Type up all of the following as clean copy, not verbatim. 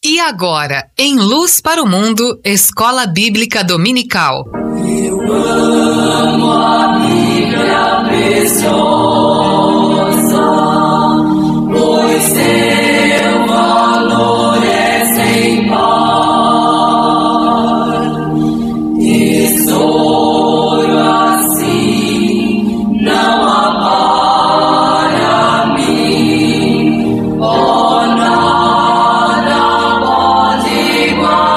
E agora, em Luz para o Mundo, Escola Bíblica Dominical. Eu amo a Bíblia preciosa, pois seu valor é sem par. Tesouro assim não há para mim, oh, nada pode igualar.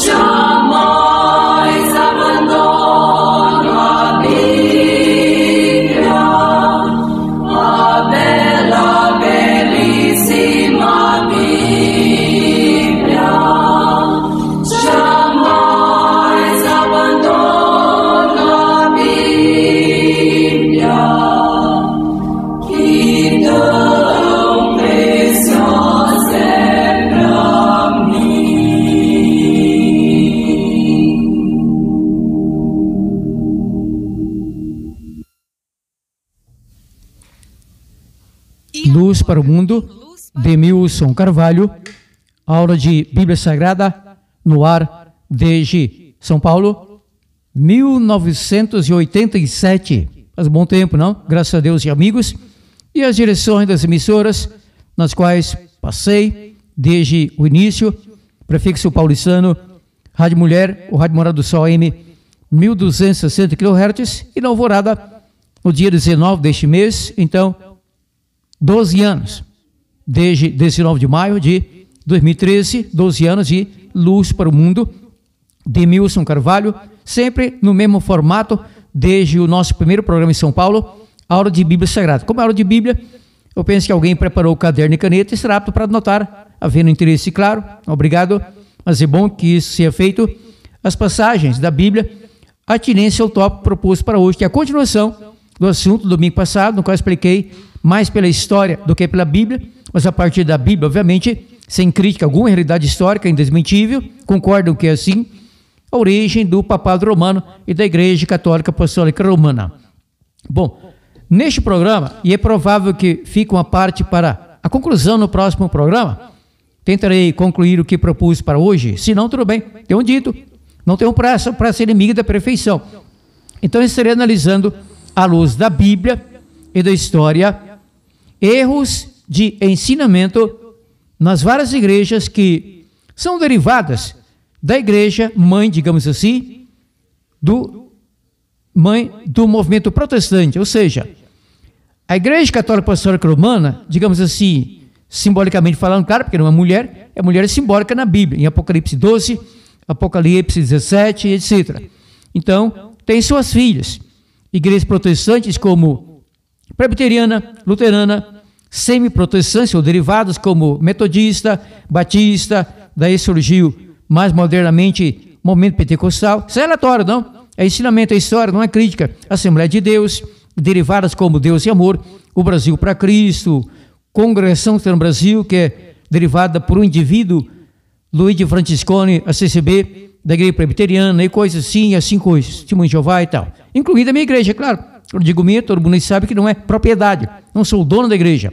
Jamais abandono a Bíblia, a bela, belíssima Bíblia. Jamais abandono a Bíblia, que tão preciosa é pra mim. Luz para o Mundo, Demilson Carvalho, aula de Bíblia Sagrada, no ar desde São Paulo, 1987. Faz um bom tempo, não? Graças a Deus e amigos. E as direções das emissoras, nas quais passei desde o início, prefixo paulistano, Rádio Mulher, o Rádio Morada do Sol AM, 1260 kHz, e na Alvorada, no dia 19 deste mês, então, 12 anos, desde 19 de maio de 2013, 12 anos de Luz para o Mundo, Demilson Carvalho, sempre no mesmo formato, desde o nosso primeiro programa em São Paulo, aula de Bíblia Sagrada. Como aula de Bíblia, eu penso que alguém preparou o caderno e caneta e será apto para anotar, havendo interesse, claro, obrigado, mas é bom que isso seja feito, as passagens da Bíblia, atinência ao tópico proposto para hoje, que é a continuação do assunto do domingo passado, no qual eu expliquei mais pela história do que pela Bíblia, mas a partir da Bíblia, obviamente, sem crítica alguma, realidade histórica indesmentível, concordam que é assim, a origem do papado romano e da Igreja Católica Apostólica Romana. Bom, neste programa, e é provável que fique uma parte para a conclusão no próximo programa, tentarei concluir o que propus para hoje, se não, tudo bem, tenho dito, não tenho pressa para ser inimigo da perfeição. Então, eu estarei analisando, à luz da Bíblia e da história, erros de ensinamento nas várias igrejas que são derivadas da igreja mãe, digamos assim, mãe do movimento protestante, ou seja, a Igreja Católica Apostólica Romana, digamos assim, simbolicamente falando, claro, porque não é mulher simbólica na Bíblia, em Apocalipse 12, Apocalipse 17, etc. Então, tem suas filhas, igrejas protestantes como presbiteriana, luterana, semi-protestantes ou derivados como metodista, batista, daí surgiu mais modernamente movimento pentecostal. Isso é aleatório, não? É ensinamento, é história, não é crítica. Assembleia de Deus, derivadas como Deus e Amor, o Brasil para Cristo, Congregação Cristã no Brasil, que é derivada por um indivíduo, Luigi Franciscone, a CCB, da igreja presbiteriana, e coisas assim, e assim coisas, Testemunho de Jeová e tal. Incluída a minha igreja, claro. Eu digo minha, todo mundo sabe que não é propriedade, não sou o dono da igreja.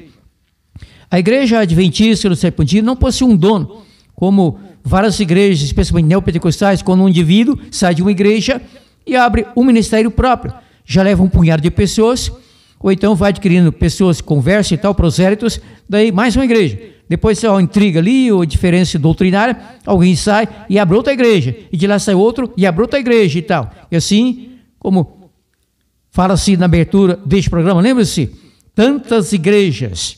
A igreja adventista do sétimo dia não possui um dono, como várias igrejas, especialmente neopentecostais, quando um indivíduo sai de uma igreja e abre um ministério próprio, já leva um punhado de pessoas, ou então vai adquirindo pessoas que conversam e tal, prosélitos, daí mais uma igreja. Depois há uma intriga ali, ou diferença doutrinária, alguém sai e abre outra igreja, e de lá sai outro e abre outra igreja e tal. E assim, como fala-se na abertura deste programa, lembra-se? Tantas igrejas,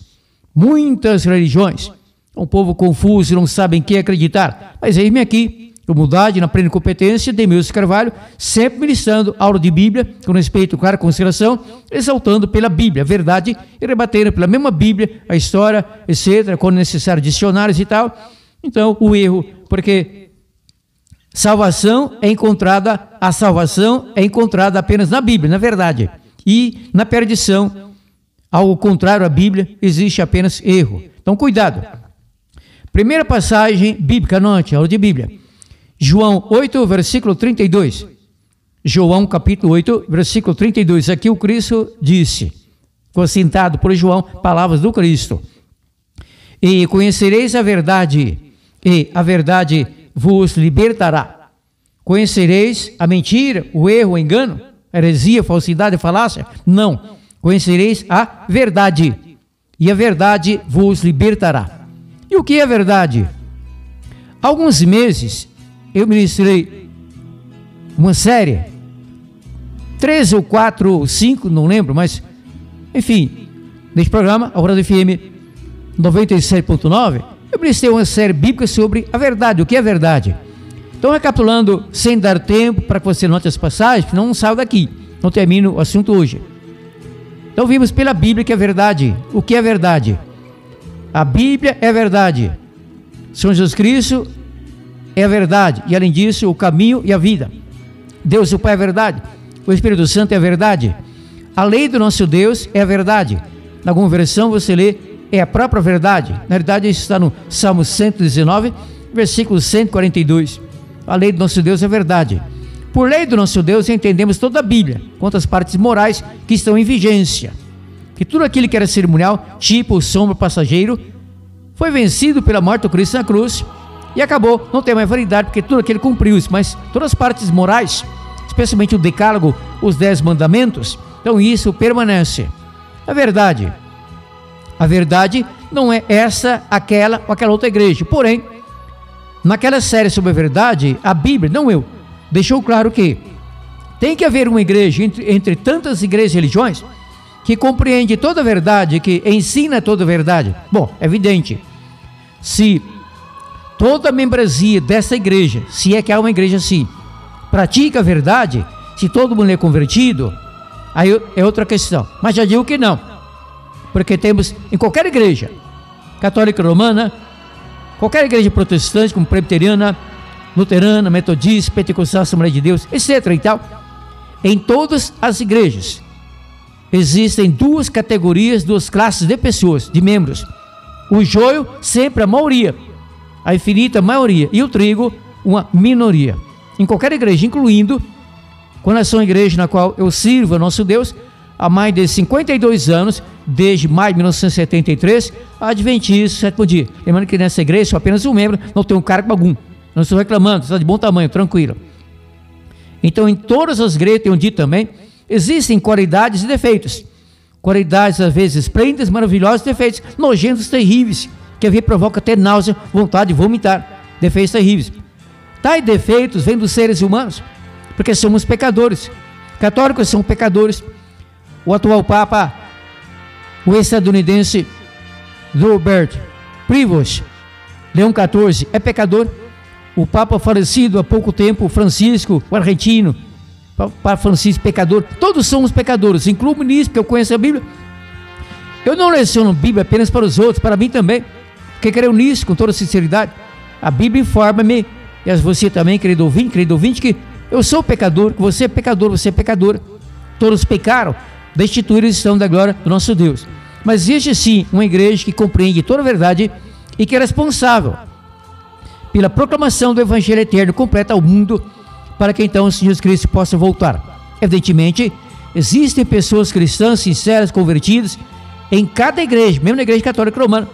muitas religiões, um povo confuso, não sabem em que acreditar. Mas eis-me aqui, humildade na plena competência, Demilson Carvalho, sempre ministrando aula de Bíblia, com respeito, claro, consideração, exaltando pela Bíblia a verdade e rebatendo pela mesma Bíblia a história, etc., quando necessário dicionários e tal. Então, o erro, porque a salvação é encontrada apenas na Bíblia, na verdade. E na perdição, ao contrário à Bíblia, existe apenas erro. Então, cuidado. Primeira passagem bíblica, anote, aula de Bíblia. João 8, versículo 32. João capítulo 8, versículo 32. Aqui o Cristo disse, foi citado por João, palavras do Cristo. E conhecereis a verdade, e a verdade vos libertará. Conhecereis a mentira, o erro, o engano, a heresia, falsidade, falácia? Não. Conhecereis a verdade, e a verdade vos libertará. E o que é a verdade? Há alguns meses eu ministrei uma série, 3 ou 4 ou 5, não lembro, mas enfim, neste programa, a Hora do FM 97.9, eu ministrei uma série bíblica sobre a verdade, o que é verdade. Então, recapitulando, sem dar tempo para que você note as passagens, que não saio daqui, não termino o assunto hoje. Então, vimos pela Bíblia que é verdade. O que é verdade? A Bíblia é verdade. São Jesus Cristo é a verdade. E além disso, o caminho e a vida. Deus, o Pai, é a verdade. O Espírito Santo é a verdade. A lei do nosso Deus é a verdade. Na alguma versão você lê, é a própria verdade. Na verdade, isso está no Salmo 119, versículo 142. A lei do nosso Deus é verdade. Por lei do nosso Deus, entendemos toda a Bíblia, quanto às partes morais que estão em vigência. Que tudo aquilo que era cerimonial, tipo, sombra, passageiro, foi vencido pela morte do Cristo na cruz e acabou, não tem mais validade, porque tudo aquilo cumpriu-se, mas todas as partes morais, especialmente o decálogo, os 10 mandamentos, então isso permanece. A verdade não é essa, aquela ou aquela outra igreja. Porém, naquela série sobre a verdade, a Bíblia, não eu, deixou claro que tem que haver uma igreja entre tantas igrejas e religiões que compreende toda a verdade, que ensina toda a verdade. Bom, é evidente, se toda a membresia dessa igreja, se é que há uma igreja assim, pratica a verdade, se todo mundo é convertido, aí é outra questão. Mas já digo que não, porque temos em qualquer igreja, católica romana, qualquer igreja protestante, como presbiteriana, luterana, metodista, pentecostal, Assembleia de Deus, etc. e tal, em todas as igrejas existem duas categorias, duas classes de pessoas, de membros. O joio, sempre a maioria, a infinita maioria, e o trigo, uma minoria. Em qualquer igreja, incluindo, quando eu sou uma igreja na qual eu sirvo a nosso Deus, há mais de 52 anos, desde maio de 1973, a Adventista, sétimo dia. Lembrando que nessa igreja sou apenas um membro, não tenho cargo algum. Não estou reclamando, está de bom tamanho, tranquilo. Então, em todas as igrejas, tenho dito também, existem qualidades e defeitos. Qualidades, às vezes, esplêndidas, maravilhosas, defeitos nojentos, terríveis, que às vezes provoca até náusea, vontade de vomitar. Defeitos terríveis. Tais defeitos vêm dos seres humanos, porque somos pecadores. Católicos são pecadores. O atual Papa, o estadunidense Robert Prevost, Leão XIV, é pecador. O Papa falecido há pouco tempo, Francisco, o argentino, Papa Francisco, pecador. Todos somos pecadores, incluo nisso, porque eu conheço a Bíblia. Eu não leciono a Bíblia apenas para os outros, para mim também, porque creio nisso com toda sinceridade. A Bíblia informa-me, e a você também, querido ouvinte, que eu sou pecador, que você é pecador, você é pecadora. Todos pecaram, destituídos estão da glória do nosso Deus. Mas existe sim uma igreja que compreende toda a verdade e que é responsável pela proclamação do Evangelho eterno completo ao mundo, para que então o Senhor Jesus Cristo possa voltar. Evidentemente, existem pessoas cristãs, sinceras, convertidas, em cada igreja, mesmo na igreja católica romana.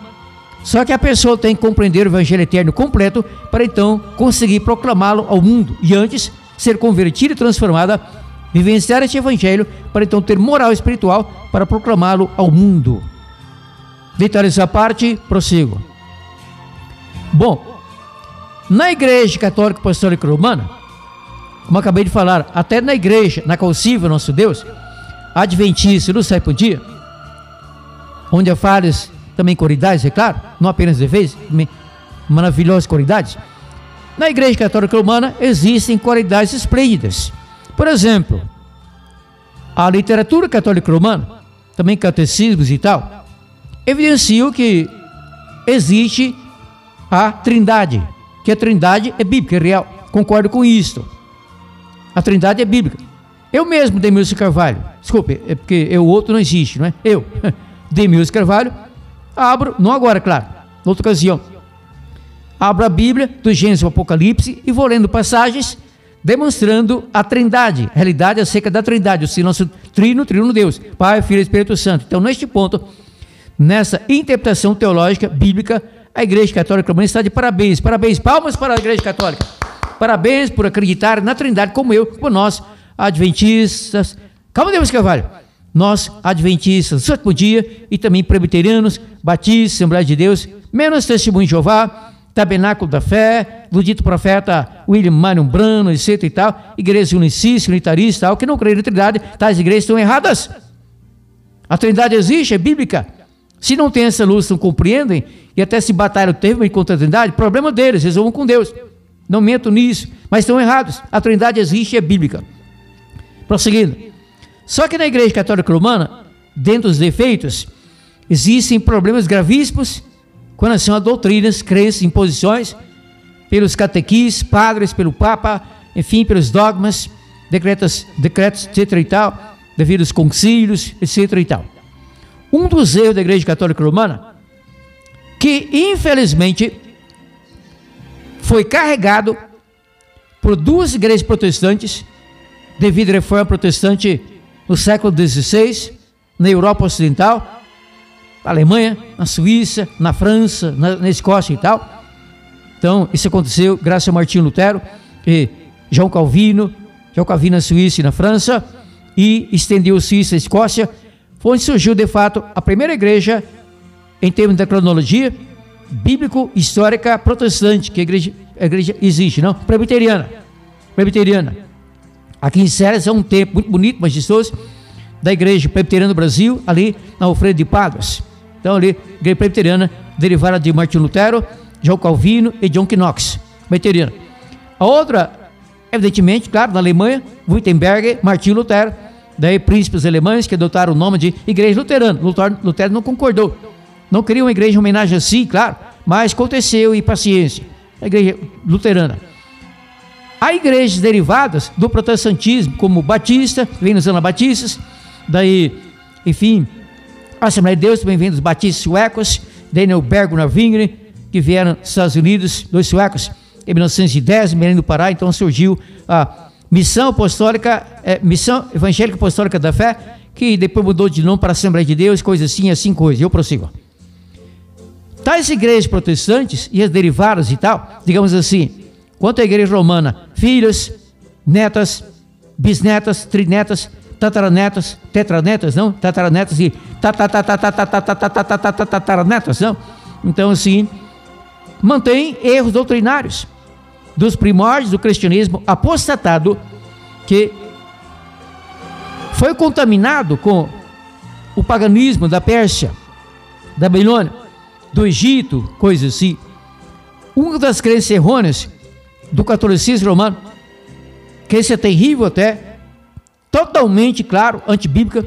Só que a pessoa tem que compreender o Evangelho eterno completo, para então conseguir proclamá-lo ao mundo, e antes ser convertida e transformada, vivenciar este Evangelho, para então ter moral espiritual, para proclamá-lo ao mundo. Detalhes à parte, prossigo. Bom, na igreja católica apostólica romana, como acabei de falar, até na igreja na qual sirva nosso Deus, adventista do sétimo dia, onde há falhas também qualidades, é claro, não apenas defeitos, maravilhosas qualidades. Na igreja católica romana existem qualidades esplêndidas. Por exemplo, a literatura católica romana, também catecismos e tal, evidenciam que existe a Trindade, que a Trindade é bíblica, é real. Concordo com isto. A Trindade é bíblica. Eu mesmo, Demilson Carvalho, desculpe, é porque o outro não existe, não é? Eu, Demilson Carvalho, abro, não agora, claro, noutra ocasião, abro a Bíblia do Gênesis ao Apocalipse e vou lendo passagens demonstrando a Trindade, a realidade acerca da Trindade, o nosso trino Deus, Pai, Filho e Espírito Santo. Então, neste ponto, nessa interpretação teológica bíblica, a Igreja Católica Romana está de parabéns. Parabéns, palmas para a Igreja Católica. Parabéns por acreditar na Trindade, como eu, como nós, adventistas. Calma, Deus Carvalho. Nós, adventistas do sétimo dia, e também presbiterianos, batistas, Assembleia de Deus, menos Testemunho de Jeová, Tabernáculo da Fé, do dito profeta William Marion Branham, etc. e tal, igrejas unicistas, unitaristas e tal, que não creem na Trindade, tais igrejas estão erradas. A Trindade existe, é bíblica. Se não tem essa luz, não compreendem, e até se batalham terrivelmente contra a Trindade, problema deles, resolvam com Deus. Não mento nisso, mas estão errados. A Trindade existe, é bíblica. Prosseguindo. Só que na Igreja Católica Romana, dentro dos defeitos, existem problemas gravíssimos com relação a doutrinas, crenças, imposições, pelos catequistas, padres, pelo Papa, enfim, pelos dogmas, decretos, etc. e tal, devido aos concílios, etc. e tal. Um dos erros da Igreja Católica Romana, que infelizmente foi carregado por duas igrejas protestantes, devido à reforma protestante no século XVI, na Europa Ocidental, na Alemanha, na Suíça, na França, na Escócia e tal. Então, isso aconteceu graças a Martinho Lutero e João Calvino na Suíça e na França, e estendeu-se isso à Escócia, foi onde surgiu de fato a primeira igreja, em termos da cronologia, bíblico-histórica protestante, que a igreja existe, não? Presbiteriana. Aqui em Ceres é um templo muito bonito, majestoso, da igreja presbiteriana do Brasil, ali na Alfredo de Pádua. Então ali, igreja presbiteriana, derivada de Martinho Lutero, João Calvino e John Knox, presbiteriana. A outra, evidentemente, claro, na Alemanha, Wittenberg, Martinho Lutero, daí príncipes alemães que adotaram o nome de igreja luterana. Lutero não concordou, não queria uma igreja em homenagem assim, claro, mas aconteceu, e paciência, a igreja luterana. Há igrejas derivadas do protestantismo, como Batista, vem nos Anabatistas, daí, enfim, a Assembleia de Deus também vem dos batistas suecos, Daniel Berg Narvingren, que vieram dos Estados Unidos, dois suecos, em 1910, em Belém do Pará. Então surgiu a Missão Apostólica, Missão Evangélica Apostólica da Fé, que depois mudou de nome para a Assembleia de Deus, coisa assim coisa. Eu prossigo. Tais igrejas protestantes e as derivadas e tal, digamos assim, quanto à igreja romana, filhas, netas, bisnetas, trinetas, tataranetas, tetranetas, não? Tataranetas e tataranetas, não? Então, assim, mantém erros doutrinários dos primórdios do cristianismo apostatado, que foi contaminado com o paganismo da Pérsia, da Babilônia, do Egito, coisas assim. Uma das crenças errôneas do catolicismo romano, crença terrível até, totalmente, claro, antibíblica,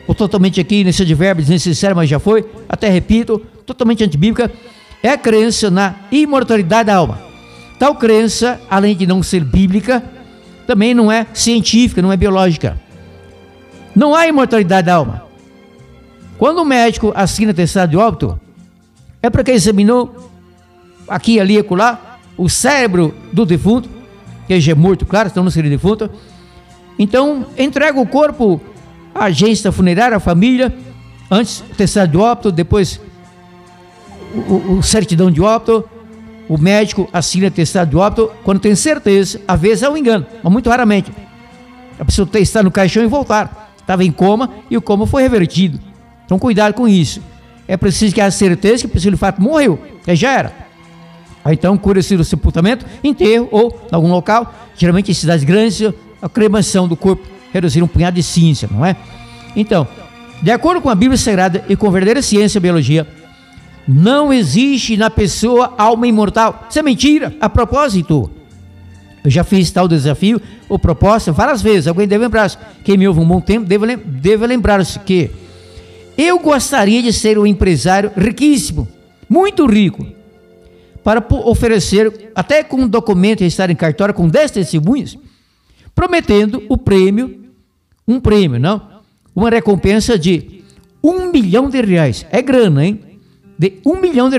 ou totalmente aqui nesse advérbio desnecessário, mas já foi, até repito, totalmente antibíblica, é a crença na imortalidade da alma. Tal crença, além de não ser bíblica, também não é científica, não é biológica. Não há imortalidade da alma. Quando o médico assina atestado de óbito, é porque examinou aqui, ali e acolá o cérebro do defunto, que já é morto, claro, então não seria defunto. Então, entrega o corpo à agência funerária, à família, antes o atestado de óbito, depois o certidão de óbito, o médico assina atestado de óbito, quando tem certeza, às vezes é um engano, mas muito raramente. A pessoa está no caixão e voltar, estava em coma e o coma foi revertido. Então, cuidado com isso. É preciso que haja certeza que a pessoa de fato morreu, que já era. Aí, então, cura-se do sepultamento, enterro ou em algum local, geralmente em cidades grandes, a cremação do corpo, reduzir um punhado de cinza, não é? Então, de acordo com a Bíblia Sagrada e com a verdadeira ciência e biologia, não existe na pessoa alma imortal. Isso é mentira, a propósito. Eu já fiz tal desafio ou proposta várias vezes. Alguém deve lembrar-se, quem me ouve um bom tempo deve lembrar-se que eu gostaria de ser um empresário riquíssimo, muito rico, para oferecer, até com um documento registrado em cartório, com 10 testemunhas, prometendo o prêmio, não? Uma recompensa de R$1 milhão. É grana, hein? De R$1 milhão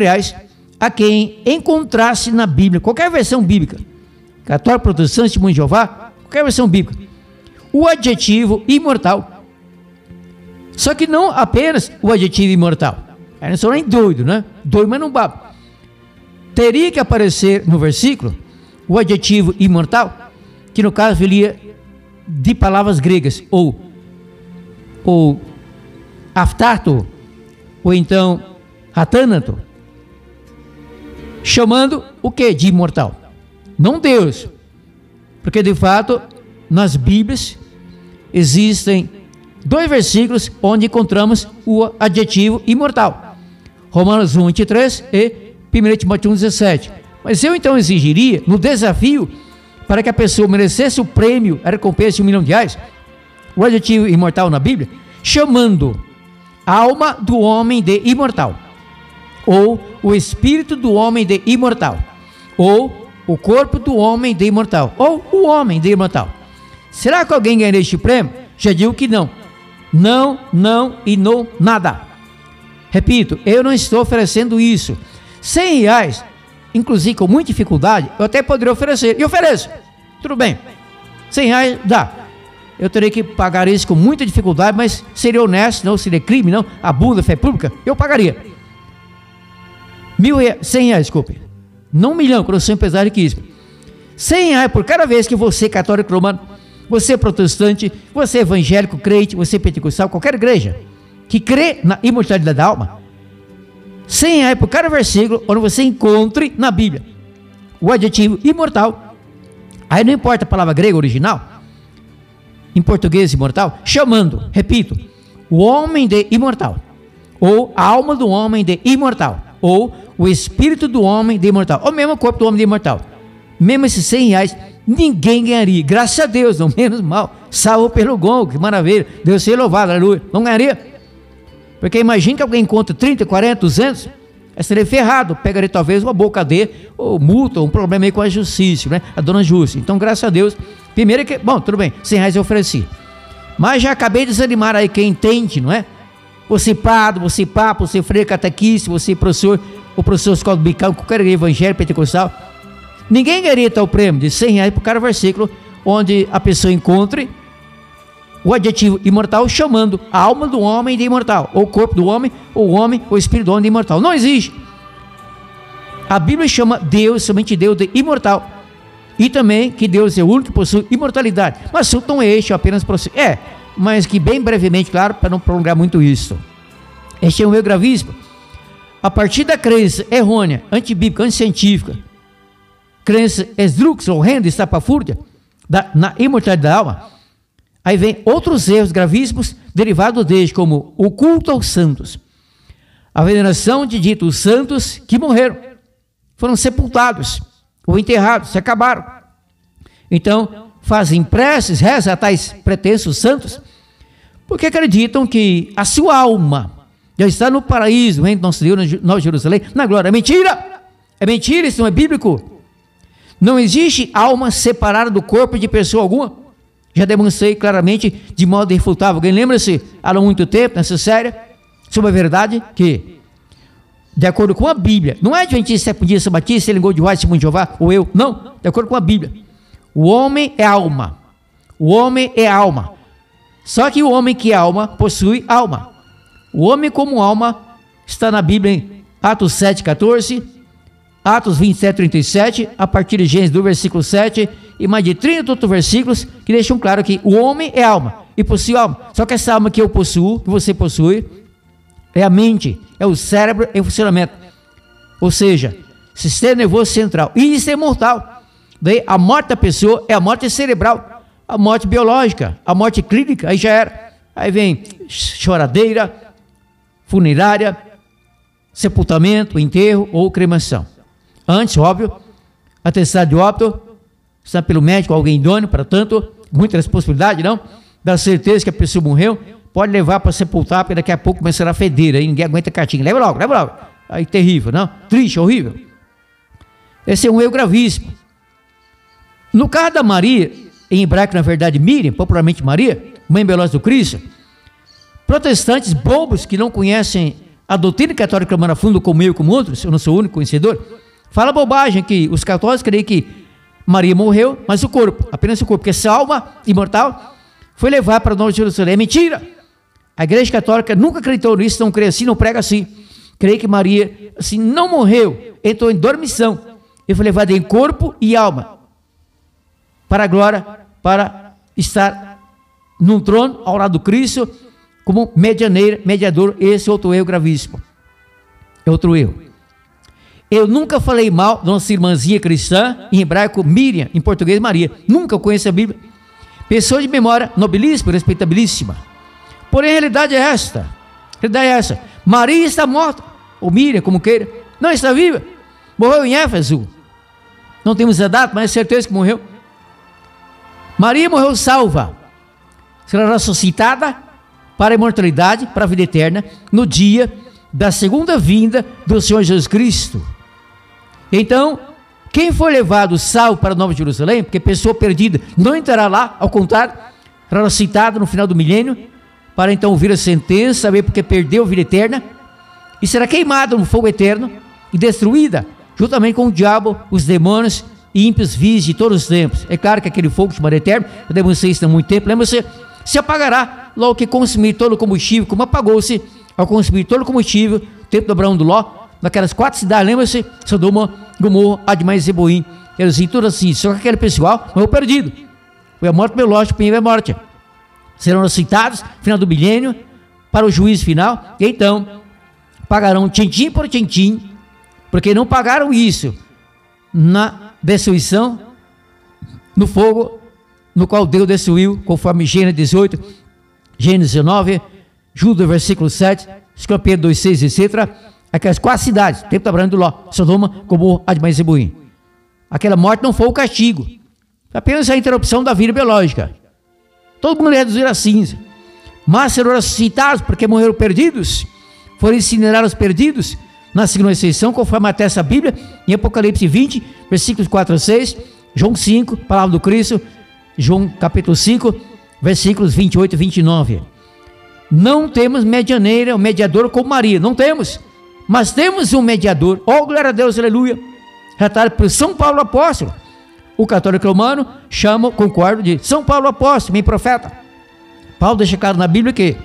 a quem encontrasse na Bíblia, qualquer versão bíblica, católico, protestante, testemunho de Jeová, qualquer versão bíblica, o adjetivo imortal. Só que não apenas o adjetivo imortal. Aí não sou nem doido, né? Doido, mas não babo. Teria que aparecer no versículo o adjetivo imortal, que no caso viria de palavras gregas, ou aftato, ou então atânato, chamando o que de imortal? Não Deus, porque de fato nas Bíblias existem 2 versículos onde encontramos o adjetivo imortal, Romanos 1:23 e 1 Timóteo 1:17. Mas eu então exigiria, no desafio, para que a pessoa merecesse o prêmio, a recompensa de R$1 milhão, o adjetivo imortal na Bíblia, chamando a alma do homem de imortal, ou o espírito do homem de imortal, ou o corpo do homem de imortal, ou o homem de imortal. Será que alguém ganharia este prêmio? Já digo que não. Não, não e não, nada. Repito, eu não estou oferecendo isso. R$100, inclusive com muita dificuldade, eu até poderia oferecer, e ofereço, tudo bem, R$100 dá. Eu terei que pagar isso com muita dificuldade, mas seria honesto, não seria crime, não, abuso, fé pública, eu pagaria. R$100, desculpe, não 1 milhão, quando eu sou empresário que isso. R$100 por cada vez que você, católico romano, você protestante, você evangélico, crente, você pentecostal, qualquer igreja que crê na imortalidade da alma, R$100 por cada versículo onde você encontre na Bíblia o adjetivo imortal. Aí não importa a palavra grega original, em português imortal, chamando, repito, o homem de imortal, ou a alma do homem de imortal, ou o espírito do homem de imortal, ou mesmo o corpo do homem de imortal. Mesmo esses R$100, ninguém ganharia, graças a Deus, não menos mal, salvo pelo gongo, que maravilha, Deus seja louvado, aleluia, não ganharia. Porque imagine que alguém encontra 30, 40, 200, seria ferrado, pegaria talvez uma boa cadeia, ou multa, um problema aí com a justiça, né? A dona Júcia. Então, graças a Deus, primeiro que, bom, tudo bem, R$100 eu ofereci. Mas já acabei de desanimar aí quem entende, não é? Você padre, você papa, você freio catequista, você professor, o professor escola bical, qualquer evangelho pentecostal. Ninguém ganharia tal prêmio de R$100 por cada versículo, onde a pessoa encontre o adjetivo imortal chamando a alma do homem de imortal, ou o corpo do homem, ou o homem, ou o espírito do homem de imortal. Não existe. A Bíblia chama Deus, somente Deus, de imortal. E também que Deus é o único que possui imortalidade. Mas assunto não é este, apenas mas que bem brevemente, claro, para não prolongar muito isso. Este é um erro gravíssimo. A partir da crença errônea, antibíblica, anticientífica, crença esdrúxula, horrenda, estapafúrdia, na imortalidade da alma, aí vem outros erros gravíssimos derivados desde, como o culto aos santos, a veneração de ditos santos que morreram, foram sepultados ou enterrados, se acabaram. Então, fazem preces, rezam a tais pretensos santos, porque acreditam que a sua alma já está no paraíso, no reino do nosso Deus, na Nova Jerusalém, na glória. É mentira! É mentira, isso não é bíblico. Não existe alma separada do corpo de pessoa alguma. Já demonstrei claramente, de modo irrefutável. Alguém lembra-se, há muito tempo, nessa série, sobre a verdade que, de acordo com a Bíblia, não é adventista, budista, batista, língua de White, Simão de Jeová, ou eu, não, de acordo com a Bíblia, o homem é alma, o homem é alma, só que o homem que é alma, possui alma. O homem como alma, está na Bíblia em Atos 7,14, Atos 27,37, a partir de Gênesis do versículo 7, e mais de 30 outros versículos que deixam claro que o homem é alma e possui alma. Só que essa alma que eu possuo, que você possui, é a mente, é o cérebro em funcionamento. Ou seja, sistema nervoso central. E isso é mortal. Daí a morte da pessoa é a morte cerebral, a morte biológica, a morte clínica, aí já era. Aí vem choradeira, funerária, sepultamento, enterro ou cremação. Antes, óbvio, atestado de óbito, está pelo médico, alguém idôneo, para tanto, muita responsabilidade, não? Dá certeza que a pessoa morreu, pode levar para sepultar, porque daqui a pouco começará a feder, aí ninguém aguenta cartinha. Leva logo. Aí terrível, não? Triste, horrível. Esse é um erro gravíssimo. No caso da Maria, em hebraico, na verdade, Miriam, popularmente Maria, mãe biológica do Cristo, protestantes bobos que não conhecem a doutrina católica romana a fundo, como eu e como outros, eu não sou o único conhecedor, fala bobagem que os católicos creem que Maria morreu, mas o corpo, apenas o corpo, porque essa alma imortal foi levada para Nova Jerusalém. É mentira! A Igreja Católica nunca acreditou nisso, não crê assim, não prega assim. Creio que Maria assim, não morreu, entrou em dormição e foi levada em corpo e alma para a glória, para estar num trono ao lado do Cristo, como mediador. Esse é outro erro gravíssimo. É outro erro. Eu nunca falei mal da nossa irmãzinha cristã, em hebraico Miriam, em português Maria. Nunca conheço a Bíblia. Pessoa de memória nobilíssima, respeitabilíssima. Porém, a realidade é esta. A realidade é essa. Maria está morta, ou Miriam, como queira. Não está viva. Morreu em Éfeso. Não temos a data, mas é certeza que morreu. Maria morreu salva. Será ressuscitada para a imortalidade, para a vida eterna, no dia da segunda vinda do Senhor Jesus Cristo. Então, quem foi levado salvo para a Nova Jerusalém, porque pessoa perdida não entrará lá, ao contrário, ressuscitada no final do milênio, para então ouvir a sentença, saber porque perdeu a vida eterna, e será queimada no fogo eterno e destruída, juntamente com o diabo, os demônios e ímpios vis de todos os tempos. É claro que aquele fogo chamado eterno, eu demonstrei isso há muito tempo, lembra-se, se apagará logo que consumir todo o combustível, como apagou-se ao consumir todo o combustível, o tempo do Abraão do Ló, naquelas 4 cidades, lembra-se, Sodoma, Gomorra, Admá e Zeboim, eles assim, tudo assim, só que aquele pessoal morreu perdido, foi a morte biológica, primeira é morte, serão ressuscitados, no final do milênio, para o juízo final, e então, pagarão tintim por tintim, porque não pagaram isso, na destruição, no fogo, no qual Deus destruiu, conforme Gênesis 18, Gênesis 19, Judas, versículo 7, Pedro 2,6, etc. Aquelas 4 cidades, tempo do Abraão do Ló, Sodoma, Gomorra, Admá e Zeboim. Aquela morte não foi o castigo, apenas a interrupção da vida biológica. Todo mundo ia reduzir a cinza, mas serão ressuscitados porque morreram perdidos, foram incinerados perdidos, na segunda ressurreição, conforme atesta a Bíblia, em Apocalipse 20, versículos 4 a 6, João 5, palavra do Cristo, João capítulo 5, versículos 28 e 29. Não temos medianeira, um mediador como Maria, não temos, mas temos um mediador, oh glória a Deus, aleluia, relatado por São Paulo apóstolo. O católico romano chama, concordo, de São Paulo apóstolo, meu profeta. Paulo deixa claro na Bíblia que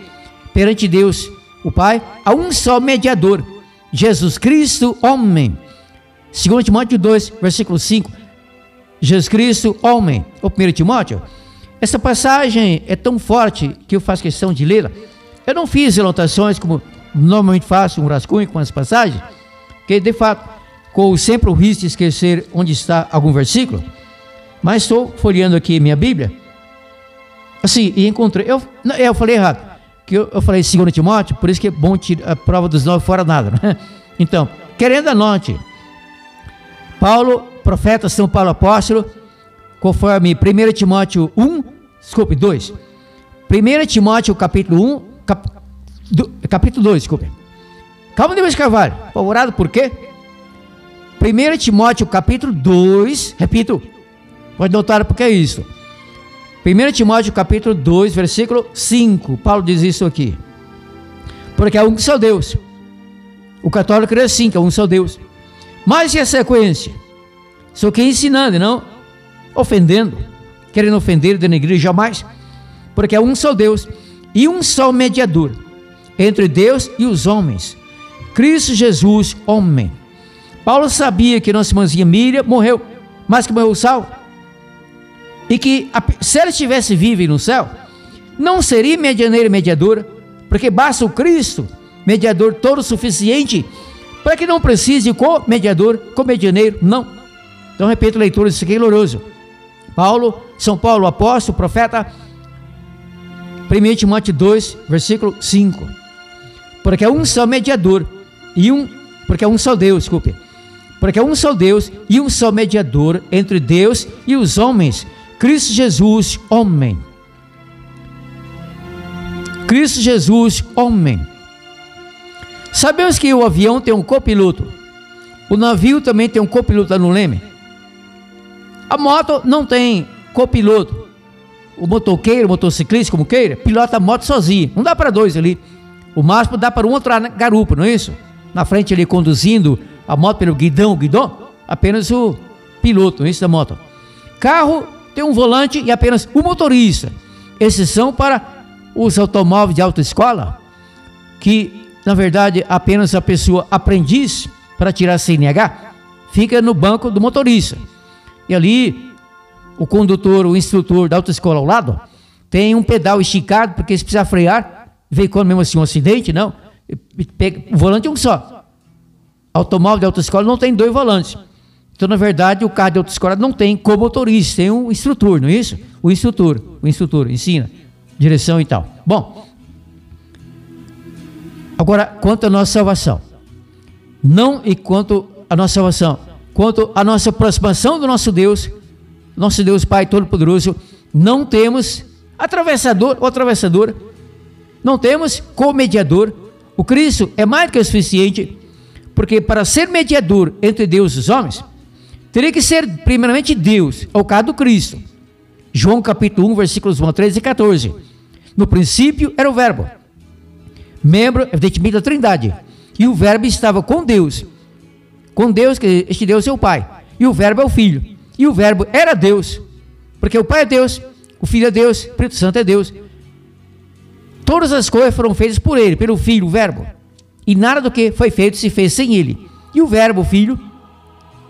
perante Deus, o Pai, há um só mediador, Jesus Cristo, homem. 2 Timóteo 2, versículo 5, Jesus Cristo, homem. O 1 Timóteo, essa passagem é tão forte que eu faço questão de lê-la. Eu não fiz anotações como normalmente faço, um rascunho com as passagens, que de fato, corro sempre o risco de esquecer onde está algum versículo, mas estou folheando aqui minha Bíblia, assim, e encontrei, eu falei errado, que eu falei 2 Timóteo, por isso que é bom tirar a prova dos 9 fora nada, né? Então, querendo anote, Paulo, profeta, São Paulo apóstolo, conforme 1 Timóteo 2, 1 Timóteo capítulo 1, capítulo 2, desculpe. Calma, Deus Carvalho, apavorado por quê? 1 Timóteo capítulo 2, repito, pode notar porque é isso. 1 Timóteo capítulo 2, versículo 5, Paulo diz isso aqui. Porque é um só Deus. O católico crê assim, que é um só Deus. Mas e a sequência? Só que ensinando, não ofendendo, querendo ofender, denegrir jamais. Porque é um só Deus e um só mediador entre Deus e os homens, Cristo Jesus, homem. Paulo sabia que nossa irmãzinha Miriam morreu, mas que morreu salvo, e que se ela estivesse viva no céu, não seria medianeira e mediadora, porque basta o Cristo, mediador todo suficiente, para que não precise co-mediador, co-medianeiro, não. Então repito a leitura, isso aqui é glorioso. Paulo, São Paulo, apóstolo, profeta, 1 Timóteo 2, versículo 5. Porque é um só mediador, porque é um só Deus, desculpe. Porque é um só Deus e um só mediador entre Deus e os homens, Cristo Jesus, homem. Cristo Jesus, homem. Sabemos que o avião tem um copiloto, o navio também tem um copiloto lá no leme. A moto não tem copiloto. O motoqueiro, o motociclista, como queira, pilota a moto sozinho. Não dá para 2 ali. O máximo dá para um outro na garupa, não é isso? Na frente ali conduzindo a moto pelo guidão, apenas o piloto, não é isso da moto. Carro tem um volante e apenas o motorista. Esses são para os automóveis de autoescola, que na verdade apenas a pessoa aprendiz para tirar CNH fica no banco do motorista. E ali o condutor, o instrutor da autoescola ao lado, tem um pedal esticado, porque se precisar frear, veicula mesmo assim um acidente, não. O volante é um só. Automóvel de autoescola não tem 2 volantes. Então, na verdade, o carro de autoescola não tem co-motorista, tem um instrutor, não é isso? O instrutor ensina direção e tal. Bom, agora, quanto à nossa salvação. Não e quanto à nossa salvação, quanto à nossa aproximação do nosso Deus Pai Todo-Poderoso, não temos atravessador ou atravessadora, não temos co-mediador. O Cristo é mais do que o suficiente, porque para ser mediador entre Deus e os homens, teria que ser primeiramente Deus, ao caso do Cristo. João capítulo 1, versículos 1 a 13 e 14. No princípio era o Verbo, membro evidentemente da Trindade, e o Verbo estava com Deus, que este Deus é o Pai, e o Verbo é o Filho, e o Verbo era Deus, porque o Pai é Deus, o Filho é Deus, o Espírito Santo é Deus. Todas as coisas foram feitas por Ele, pelo Filho, o Verbo, e nada do que foi feito se fez sem Ele. E o Verbo, o Filho,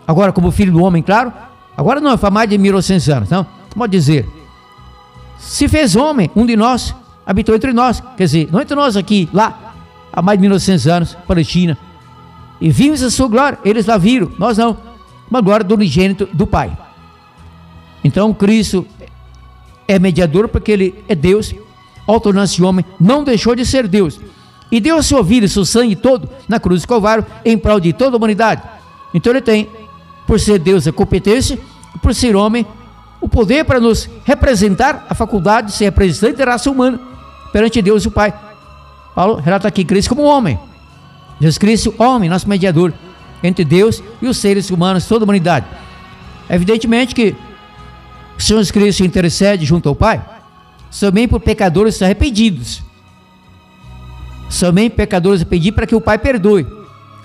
agora como Filho do homem, claro, agora não, faz mais de 1800 anos, não, pode dizer, se fez homem, um de nós, habitou entre nós, quer dizer, não entre nós aqui, lá, há mais de 1900 anos, Palestina, e vimos a sua glória, eles lá viram, nós não, uma glória do unigênito do Pai. Então Cristo é mediador porque Ele é Deus, ao tornar-se homem, não deixou de ser Deus, e deu a sua vida e seu sangue todo na cruz do Calvário, em prol de toda a humanidade. Então Ele tem, por ser Deus, a competência, e por ser homem, o poder para nos representar, a faculdade de ser representante da raça humana perante Deus e o Pai. Paulo relata aqui Cristo como homem. Jesus Cristo, homem, nosso mediador entre Deus e os seres humanos, toda a humanidade. Evidentemente que o Senhor Jesus Cristo intercede junto ao Pai somente por pecadores arrependidos. Somente pecadores arrependidos, para que o Pai perdoe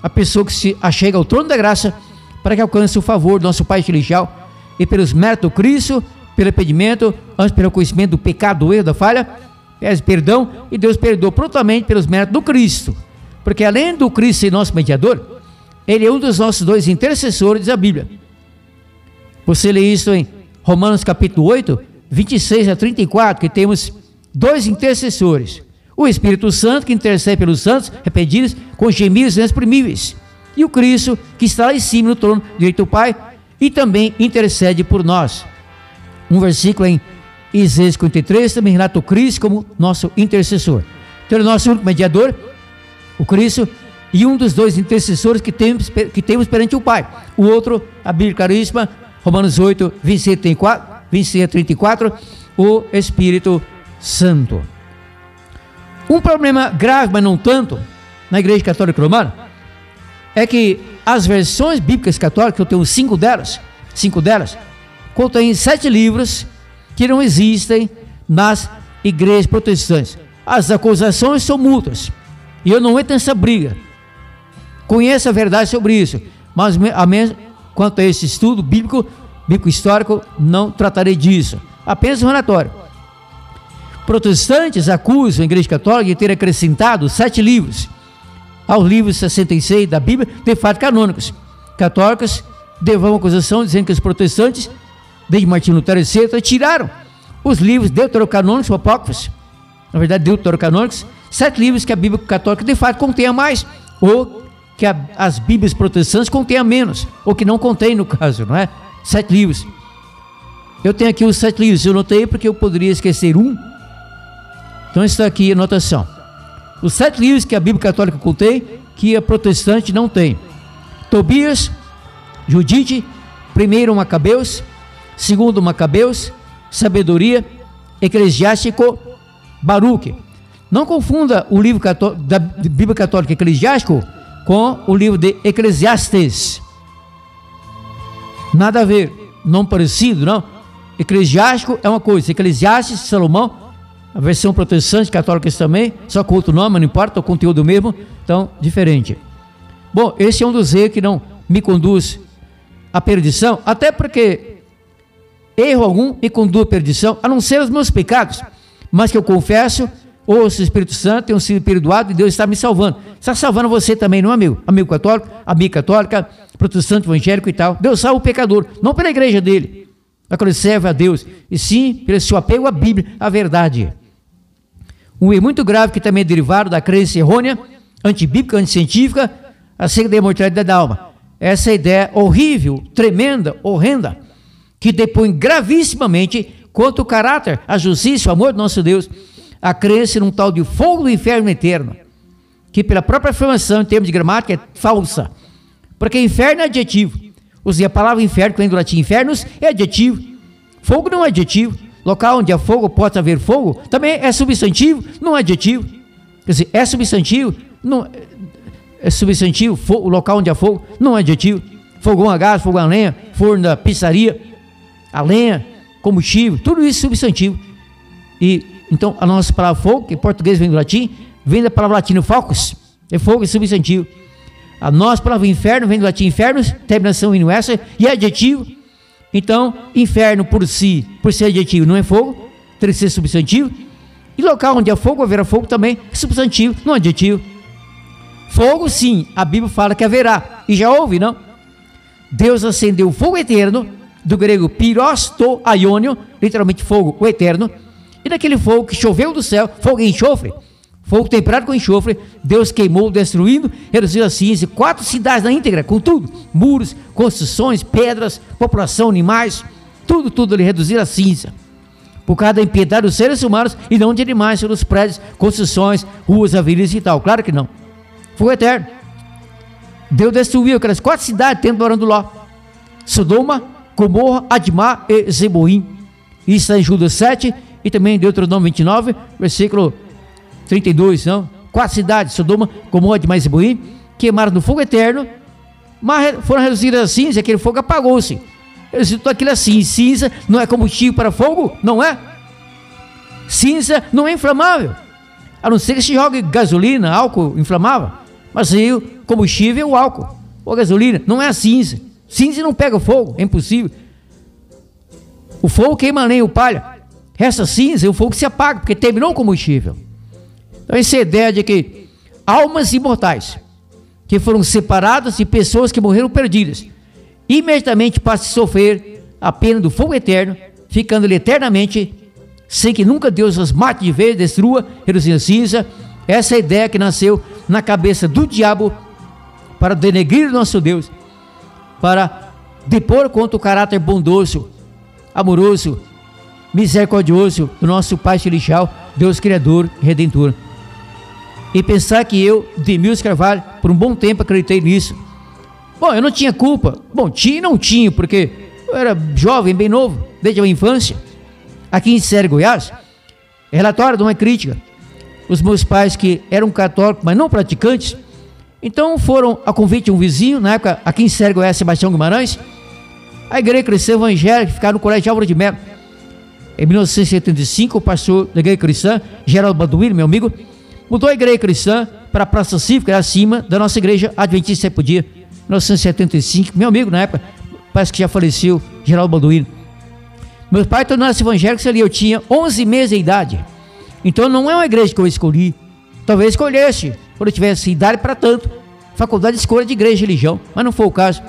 a pessoa que se achega ao trono da graça, para que alcance o favor do nosso Pai Celestial, e pelos méritos do Cristo, pelo arrependimento, antes pelo conhecimento do pecado, do erro, da falha, pede perdão, e Deus perdoa prontamente pelos méritos do Cristo, porque além do Cristo ser nosso mediador, Ele é um dos nossos 2 intercessores, diz a Bíblia. Você lê isso em Romanos capítulo 8, 26 a 34, que temos 2 intercessores, o Espírito Santo, que intercede pelos santos arrependidos com gemidos inexprimíveis, e o Cristo, que está lá em cima no trono direito do Pai, e também intercede por nós. Um versículo em Isaías 53 também relata o Cristo como nosso intercessor. Então ele é o nosso único mediador, o Cristo, e um dos 2 intercessores que temos perante o Pai. O outro, a Bíblia caríssima, Romanos 8, 26 a 34, o Espírito Santo. Um problema grave, mas não tanto, na Igreja Católica Romana, é que as versões bíblicas católicas, eu tenho 5 delas, contêm 7 livros que não existem nas igrejas protestantes. As acusações são mútuas, e eu não entro nessa briga. Conheço a verdade sobre isso, mas quanto a esse estudo bíblico histórico, não tratarei disso, apenas um relatório. Protestantes acusam a Igreja Católica de ter acrescentado 7 livros aos livros 66 da Bíblia, de fato canônicos. Católicos levam a acusação dizendo que os protestantes, desde Martinho Lutero, etc., tiraram os livros deuterocanônicos ou apócrifos, na verdade deuterocanônicos, 7 livros que a Bíblia Católica de fato contém a mais, ou que as Bíblias protestantes contêm a menos, ou que não contém no caso, não é? 7 livros. Eu tenho aqui os 7 livros, eu notei porque eu poderia esquecer um, então está aqui a anotação. Os 7 livros que a Bíblia Católica contém, que a protestante não tem: Tobias, Judite, 1 Macabeus, 2 Macabeus, Sabedoria, Eclesiástico, Baruque. Não confunda o livro da Bíblia Católica Eclesiástico com o livro de Eclesiastes. Nada a ver, não parecido, não. Eclesiástico é uma coisa, Eclesiastes, Salomão, a versão protestante, católica também, só com outro nome, não importa, o conteúdo mesmo, então diferente. Bom, esse é um dos erros que não me conduz à perdição, até porque erro algum me conduz à perdição, a não ser os meus pecados, mas que eu confesso ouço o Espírito Santo, tenho sido perdoado e Deus está me salvando. Está salvando você também, não, amigo? Amigo católico, amiga católica, protestante, evangélico e tal. Deus salva o pecador, não pela igreja dele, para que ele serve a Deus, e sim pelo seu apego à Bíblia, à verdade. Um erro muito grave que também é derivado da crença errônea, antibíblica, anticientífica, acerca da imortalidade da alma. Essa ideia horrível, tremenda, horrenda, que depõe gravissimamente contra o caráter, a justiça, o amor do nosso Deus, a crença num tal de fogo do inferno eterno, que pela própria afirmação, em termos de gramática, é falsa, porque inferno é adjetivo. Usei a palavra inferno, que vem do latim infernos, é adjetivo. Fogo não é adjetivo. Local onde há fogo, pode haver fogo, também é substantivo, não é adjetivo. Quer dizer, é substantivo, não é substantivo, o local onde há fogo, não é adjetivo. Fogão a gás, fogão a lenha, forno da pizzaria, a lenha, combustível, tudo isso é substantivo. E então a nossa palavra fogo, que em português vem do latim, vem da palavra latina focus, é fogo, é substantivo. A nossa palavra inferno vem do latim infernos, terminação in essa, e é adjetivo. Então, inferno por si, por ser adjetivo, não é fogo, tem que ser substantivo. E local onde há fogo, haverá fogo também, é substantivo, não é adjetivo. Fogo, sim, a Bíblia fala que haverá, e já houve, não? Deus acendeu o fogo eterno, do grego pirosto aiônio, literalmente fogo, o eterno, e naquele fogo que choveu do céu, fogo e enxofre, fogo temperado com enxofre, Deus queimou, destruindo, reduziu a cinza, 4 cidades na íntegra, com tudo, muros, construções, pedras, população, animais, tudo ele reduziu a cinza, por causa da impiedade dos seres humanos e não de animais, sobre os prédios, construções, ruas, avenidas e tal, claro que não. Fogo eterno. Deus destruiu aquelas 4 cidades, tendo orando Ló, Sodoma, Gomorra, Admá e Zeboim. Isso está em Judas 7 e também em Deuteronômio 29, versículo 32, não? 4 cidades, Sodoma, Gomorra, Admá e Zeboim, queimaram no fogo eterno, mas foram reduzidas a cinza, aquele fogo apagou-se. Resultou aquilo assim, cinza não é combustível para fogo, não é? Cinza não é inflamável, a não ser que se jogue gasolina, álcool inflamável, mas aí o combustível é o álcool, ou a gasolina, não é a cinza. Cinza não pega fogo, é impossível. O fogo queima nem o palha, resta cinza e o fogo se apaga, porque terminou o combustível. Então essa é a ideia de que almas imortais, que foram separadas de pessoas que morreram perdidas, imediatamente passam a sofrer a pena do fogo eterno, ficando-lhe eternamente, sem que nunca Deus as mate de vez, destrua, reduzindo a cinza. Essa é a ideia que nasceu na cabeça do diabo para denegrir o nosso Deus, para depor contra o caráter bondoso, amoroso, misericordioso do nosso Pai Celestial, Deus Criador e Redentor. E pensar que eu, Demilson Carvalho, por um bom tempo acreditei nisso. Bom, eu não tinha culpa. Bom, tinha e não tinha, porque eu era jovem, bem novo, desde a minha infância. Aqui em Série Goiás, relatório de uma crítica. Os meus pais, que eram católicos, mas não praticantes, então foram a convite de um vizinho, na época, aqui em Série Goiás, Sebastião Guimarães, a igreja cristã evangélica, ficaram no Colégio Álvaro de Melo. Em 1975, o pastor da igreja cristã, Geraldo Balduino, meu amigo, mudou a igreja cristã para a Praça Cívica, acima da nossa igreja Adventista Sétimo Dia, 1975, meu amigo na época, parece que já faleceu, Geraldo Balduino. Meus pais tornaram-se evangélicos ali, eu tinha 11 meses de idade, então não é uma igreja que eu escolhi, talvez escolhesse, quando eu tivesse idade para tanto, faculdade de escolha de igreja e religião, mas não foi o caso.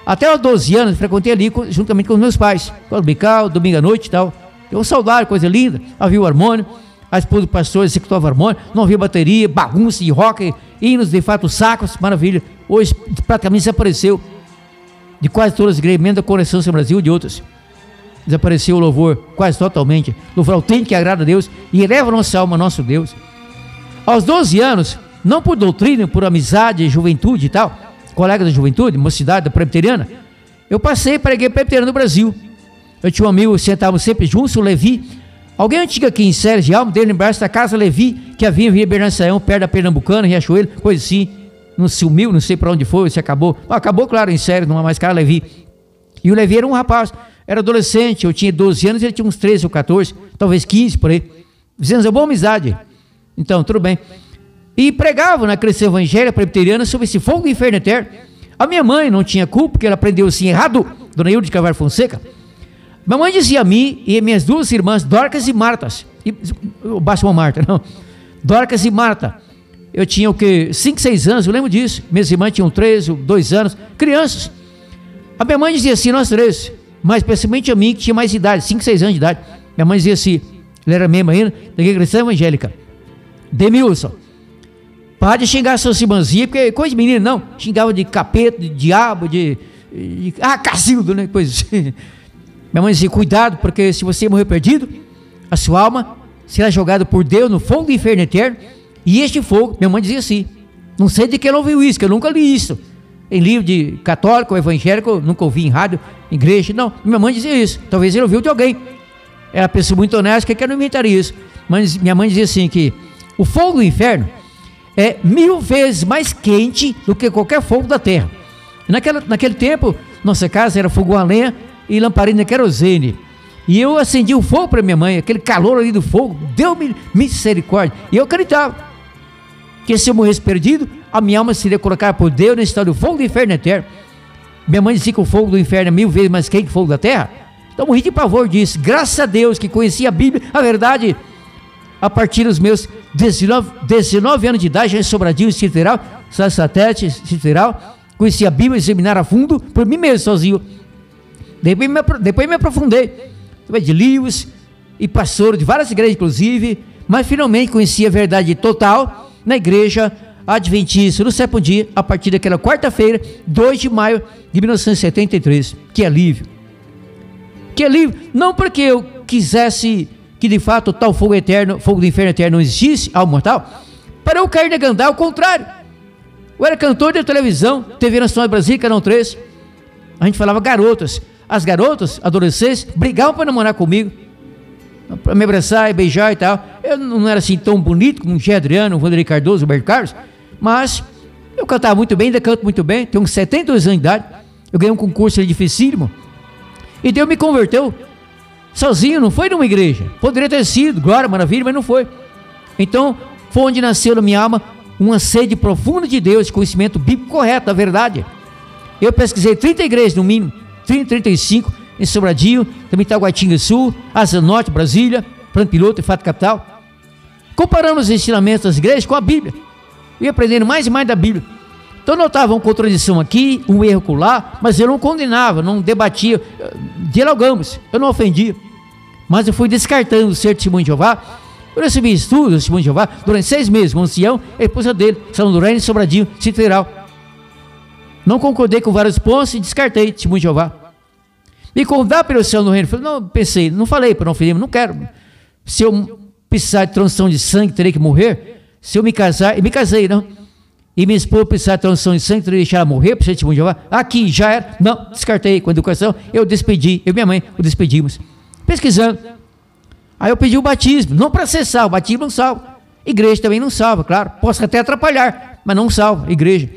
Até aos 12 anos, frequentei ali juntamente com os meus pais, escola dominical, domingo à noite e tal, deu um saudade, coisa linda, havia o harmônio, a esposa do pastor executava o harmônio, não havia bateria, bagunça de rock, hinos de fato sacros, maravilha. Hoje praticamente desapareceu de quase todas as igrejas, menos da Conexão Sem Brasil e de outras. Desapareceu o louvor quase totalmente, louvor autêntico que agrada a Deus e eleva a nossa alma a nosso Deus. Aos 12 anos, não por doutrina, por amizade, juventude e tal, colega da juventude, mocidade da presbiteriana, eu passei para a igreja presbiteriana no Brasil. Eu tinha um amigo, sentávamos sempre juntos, o Levi. Alguém antigo aqui em Séries de Alma, dele lembrar-se da casa Levi, que havia em Vila Bernardo Saião, perto da Pernambucana, Riachuelo, coisa assim, não sumiu, não sei para onde foi, se acabou. Acabou, claro, em Séries, não há mais casa Levi. E o Levi era um rapaz, era adolescente, eu tinha 12 anos, ele tinha uns 13 ou 14, talvez 15 por aí. Fizemos uma boa amizade. Então, tudo bem. E pregava na cristã evangélica presbiteriana sobre esse fogo do inferno eterno. A minha mãe não tinha culpa, porque ela aprendeu assim errado, Dona Hilde de Carvalho Fonseca. Minha mãe dizia a mim e a minhas 2 irmãs, Dorcas e Martas, Basta uma Marta, não. Dorcas e Marta. Eu tinha o quê? 5, 6 anos, eu lembro disso. Minhas irmãs tinham 13, 2 anos, crianças. A minha mãe dizia assim, nós 3, mas principalmente a mim, que tinha mais idade, 5, 6 anos de idade. Minha mãe dizia assim, ela era membro ainda da Igreja Cristã Evangélica: Demilson, para de xingar suas irmãzinhas, porque coisa de menino, não. Xingava de capeta, de diabo, Cacildo, né? Coisa assim. Minha mãe dizia, cuidado, porque se você morrer perdido, a sua alma será jogada por Deus no fogo do inferno eterno. E este fogo, minha mãe dizia assim, não sei de que ela ouviu isso, que eu nunca li isso. Em livro de católico, evangélico, nunca ouvi em rádio, igreja, não. Minha mãe dizia isso, talvez ele ouviu de alguém. Era uma pessoa muito honesta, que não inventaria isso. Mas minha mãe dizia assim, que o fogo do inferno é 1000 vezes mais quente do que qualquer fogo da terra. Naquele tempo, nossa casa era fogão a lenha e lamparina querosene. E eu acendi o fogo para minha mãe, aquele calor ali do fogo, deu-me misericórdia. E eu acreditava que se eu morresse perdido, a minha alma seria colocada por Deus nesse tal do fogo do inferno eterno. Minha mãe dizia que o fogo do inferno é 1000 vezes mais quente que o fogo da terra. Então morri de pavor disso. Graças a Deus que conhecia a Bíblia, a verdade, a partir dos meus 19 anos de idade, já em Sobradinho, Distrito Federal, Satélite, Distrito Federal, conheci a Bíblia, examinar a fundo, por mim mesmo, sozinho. Depois me aprofundei, de livros e pastor de várias igrejas, inclusive, mas finalmente conheci a verdade total na Igreja Adventista do Sétimo Dia, a partir daquela quarta-feira, 2 de maio de 1973. Que alívio! Que alívio! Não porque eu quisesse que de fato o tal fogo eterno, fogo do inferno eterno não existisse, algo mortal, para eu cair negando, ao contrário. Eu era cantor de televisão, TV Nacional de Brasília, Canal 3. A gente falava garotas. As garotas, adolescentes, brigavam para namorar comigo, para me abraçar e beijar e tal. Eu não era assim tão bonito como o G. Adriano, o Vanderlei Cardoso, o Roberto Carlos, mas eu cantava muito bem, ainda canto muito bem, tenho uns 72 anos de idade. Eu ganhei um concurso ali dificílimo, e Deus me converteu sozinho, não foi numa igreja. Poderia ter sido, glória, maravilha, mas não foi. Então, foi onde nasceu na minha alma uma sede profunda de Deus, conhecimento bíblico correto, da verdade. Eu pesquisei 30 igrejas no mínimo, 30, 35, em Sobradinho, também Itaguatinga Sul, Asa Norte, Brasília, Plano Piloto e Fato Capital. Comparando os ensinamentos das igrejas com a Bíblia, e aprendendo mais e mais da Bíblia. Então notava uma contradição aqui, um erro lá, mas eu não condenava, não debatia, dialogamos, eu não ofendia. Mas eu fui descartando o ser testemunho de Jeová. Eu recebi estudos do testemunho de Jeová durante 6 meses, com o ancião e a esposa dele, Salão do Reino, Sobradinho, Distrito Federal. Não concordei com vários pontos e descartei testemunho de Jeová. Me convidar pelo céu no reino. Pensei, não falei para não ferir, não quero. Se eu precisar de transfusão de sangue, terei que morrer. Se eu me casar, e me casei, não. E minha esposa precisar de transfusão de sangue, terei que deixar ela morrer, para ser testemunho de Jeová. Aqui, já era. Não, descartei. Com a educação, eu despedi, eu e minha mãe, o despedimos. Pesquisando. Aí eu pedi o batismo, não para ser salvo, batismo não salva. Igreja também não salva, claro. Posso até atrapalhar, mas não salva, igreja.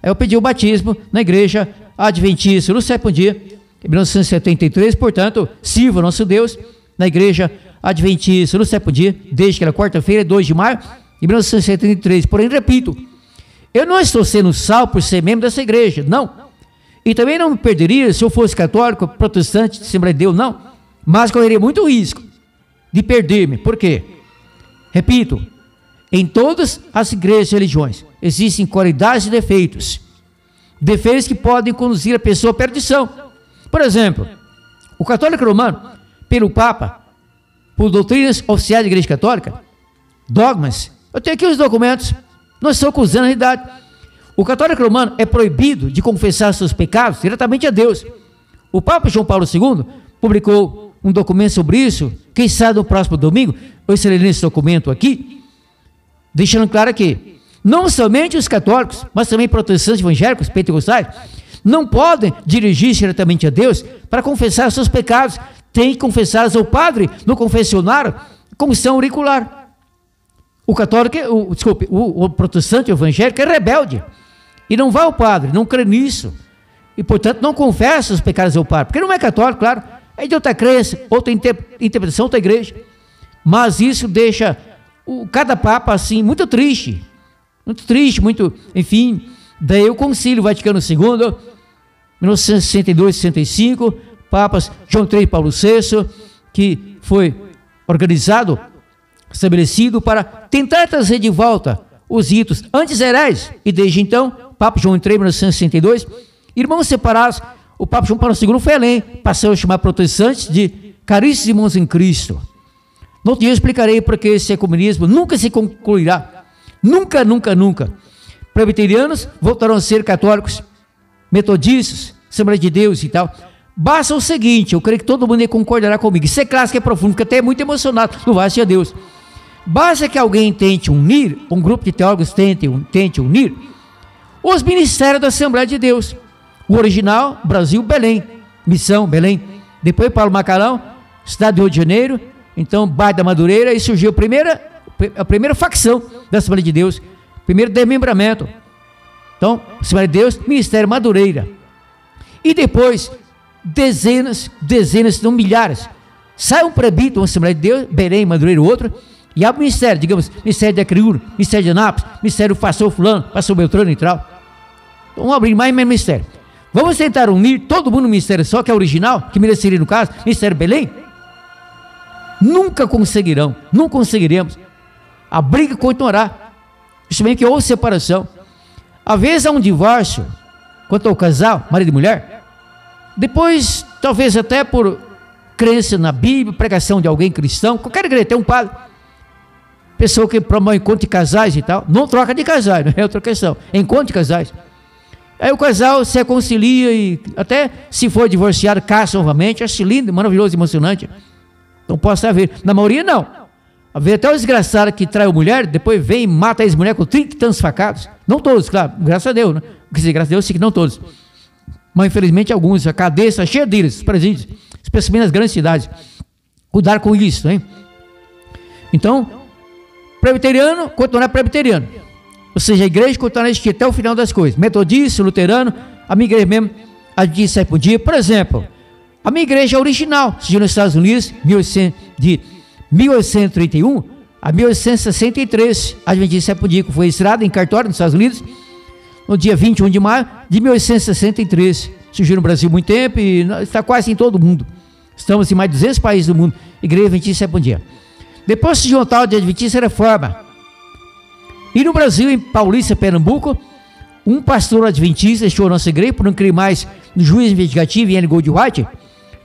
Aí eu pedi o batismo na Igreja Adventista do Sétimo Dia, em 1973, portanto, sirva nosso Deus na Igreja Adventista do Sétimo Dia, desde aquela quarta-feira, 2 de maio de 1973. Porém, repito, eu não estou sendo salvo por ser membro dessa igreja, não. E também não me perderia se eu fosse católico, protestante, Assembleia de Deus, não. Mas correria muito risco de perder-me. Por quê? Repito, em todas as igrejas e religiões existem qualidades e defeitos. Defeitos que podem conduzir a pessoa à perdição. Por exemplo, o católico romano, pelo Papa, por doutrinas oficiais da Igreja Católica, dogmas. Eu tenho aqui os documentos, não estou acusando a realidade. O católico romano é proibido de confessar seus pecados diretamente a Deus. O Papa João Paulo II publicou um documento sobre isso. Quem sabe no próximo domingo eu estarei nesse documento aqui, deixando claro que não somente os católicos, mas também protestantes, evangélicos, pentecostais, não podem dirigir-se diretamente a Deus para confessar seus pecados. Tem que confessá-los ao padre no confessionário, confissão auricular. O católico, o protestante, o evangélico é rebelde e não vai ao padre, não crê nisso e portanto não confessa os pecados ao padre, porque não é católico, claro, é de outra crença, outra interpretação, outra igreja. Mas isso deixa cada papa assim muito triste, enfim. Daí o Concílio Vaticano II, 1962, 65, papas João III e Paulo VI, que foi organizado, estabelecido para tentar trazer de volta os ritos antes heréis. E desde então, o Papa João III, em 1962, irmãos separados, o Papa João Paulo II foi além, passou a chamar protestantes de caríssimos irmãos em Cristo. No outro dia eu explicarei porque esse ecumenismo nunca se concluirá. Nunca, nunca, nunca. Presbiterianos voltarão a ser católicos, metodistas, Assembleia de Deus e tal. Basta o seguinte, eu creio que todo mundo concordará comigo. Isso é clássico, é profundo, fica até muito emocionado. Louvado seja Deus. Basta que alguém tente unir, um grupo de teólogos tente unir os ministérios da Assembleia de Deus. O original, Brasil, Belém. Missão, Belém. Depois Paulo Macarão, cidade do Rio de Janeiro. Então, Bairro da Madureira. E surgiu a primeira facção da Assembleia de Deus. Primeiro desmembramento. Então, Assembleia de Deus, Ministério Madureira. E depois, dezenas, não milhares. Sai um prebito, uma Assembleia de Deus, Belém, Madureira, outro. E há o ministério, digamos, Ministério de Acreúra, Ministério de Anápolis, Ministério do Pastor Fulano, Pastor Beltrano e tal. Então, vamos abrir mais ministério. Vamos tentar unir todo mundo no ministério só, que é original, que mereceria no caso, Ministério Belém? Nunca conseguirão, não conseguiremos. A briga continuará. Justamente que houve separação. Às vezes há um divórcio, quanto ao casal, marido e mulher. Depois, talvez até por crença na Bíblia, pregação de alguém cristão, qualquer igreja tem um padre. Pessoa que promove encontro de casais e tal, não troca de casais, não é outra questão, encontro de casais. Aí o casal se reconcilia e até se for divorciado, casa novamente, acho lindo, maravilhoso, emocionante. Não posso haver, na maioria não. Haver até o desgraçado que trai a mulher, depois vem e mata a ex-mulher com 30 e tantos facados. Não todos, claro, graças a Deus, né? Quer dizer, graças a Deus, sim que não todos. Mas infelizmente alguns, a cadeia está cheia deles, presídios, especialmente nas grandes cidades. Cuidar com isso, hein? Então, presbiteriano, continuar presbiteriano. Ou seja, a igreja continuará a existir até o final das coisas. Metodista, luterano, a minha igreja mesmo, a de 7 por dia. Por exemplo, a minha igreja original, surgiu nos Estados Unidos, de 1831 a 1863, a Adventista 7 por dia, que foi registrada em cartório nos Estados Unidos, no dia 21 de maio de 1863. Surgiu no Brasil há muito tempo e está quase em todo o mundo. Estamos em mais de 200 países do mundo. Igreja Adventista 7 por dia. Depois surgiu um tal de Adventista Reforma. E no Brasil, em Paulista, Pernambuco, um pastor adventista deixou a nossa igreja por não crer mais no juiz investigativo em Ellen Goldwhite.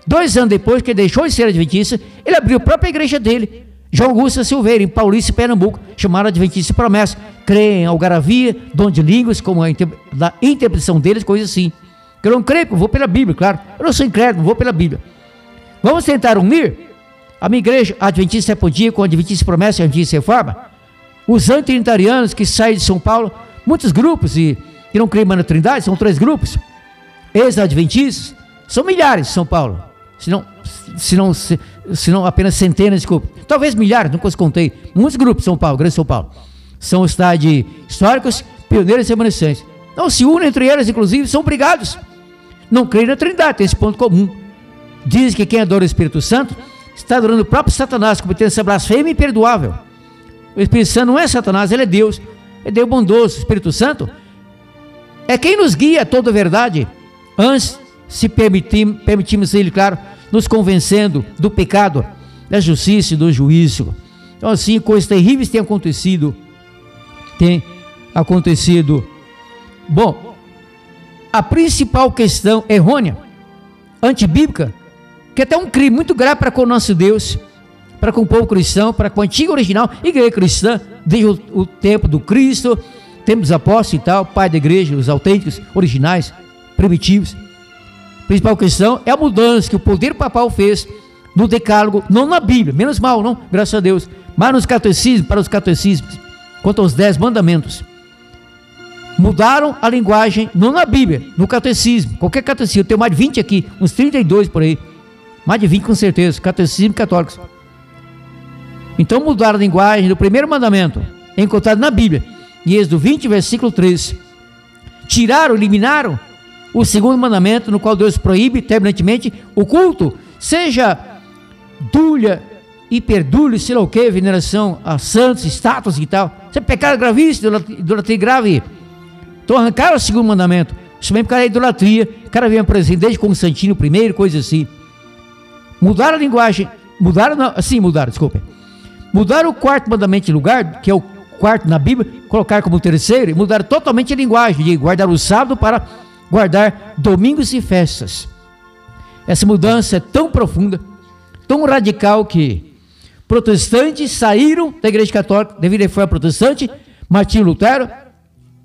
2 anos depois que ele deixou de ser adventista, ele abriu a própria igreja dele, João Augusto Silveira, em Paulista, Pernambuco, chamada Adventista Promessa. Crê em algaravia, dom de línguas, como a interpretação deles, coisas assim. Eu não creio, eu vou pela Bíblia, claro. Eu não sou incrédulo, vou pela Bíblia. Vamos tentar unir a minha igreja, a Adventista 7 por dia, com a Adventista Promessa e a Adventista Reforma. Os antitrinitarianos que saem de São Paulo, muitos grupos e que não creem mais na Trindade, são 3 grupos. Ex-adventistas, são milhares em São Paulo, se não apenas centenas, desculpa. Talvez milhares, nunca os contei. Muitos grupos de São Paulo, Grande São Paulo. São cidades históricos, pioneiros e remanescentes. Não se unem entre elas, inclusive, são brigados. Não creem na Trindade, tem esse ponto comum. Dizem que quem adora o Espírito Santo está adorando o próprio Satanás, cometendo essa blasfêmia imperdoável. O Espírito Santo não é Satanás, ele é Deus bondoso. O Espírito Santo é quem nos guia a toda a verdade, antes se permitimos ele, claro, nos convencendo do pecado, da justiça e do juízo. Então assim, coisas terríveis têm acontecido. Bom, a principal questão errônea, antibíblica, que é até um crime muito grave para com o nosso Deus, para com o povo cristão, para com a antiga original igreja cristã, desde o tempo do Cristo, tempo dos apóstolos e tal, pai da igreja, os autênticos, originais, primitivos. A principal questão é a mudança que o poder papal fez no decálogo, não na Bíblia, menos mal, não, graças a Deus, mas nos catecismos, para os catecismos, quanto aos 10 mandamentos. Mudaram a linguagem, não na Bíblia, no catecismo, qualquer catecismo, eu tenho mais de 20 aqui, uns 32 por aí, mais de 20 com certeza, catecismo católicos. Então mudaram a linguagem do primeiro mandamento, encontrado na Bíblia, em Êxodo 20, versículo 3. Tiraram, eliminaram o segundo mandamento, no qual Deus proíbe terminantemente o culto, seja dúlia, hiperdúlia, sei lá o que, veneração a santos, estátuas e tal. Isso é pecado gravíssimo, idolatria grave. Então arrancaram o segundo mandamento, também por causa da idolatria. O cara vem apresentar desde Constantino I, coisa assim. Mudaram a linguagem Mudaram, desculpe. Mudaram o quarto mandamento de lugar, que é o quarto na Bíblia, colocaram como terceiro, e mudaram totalmente a linguagem, de guardar o sábado para guardar domingos e festas. Essa mudança é tão profunda, tão radical, que protestantes saíram da Igreja Católica devido à reforma protestante, Martinho Lutero,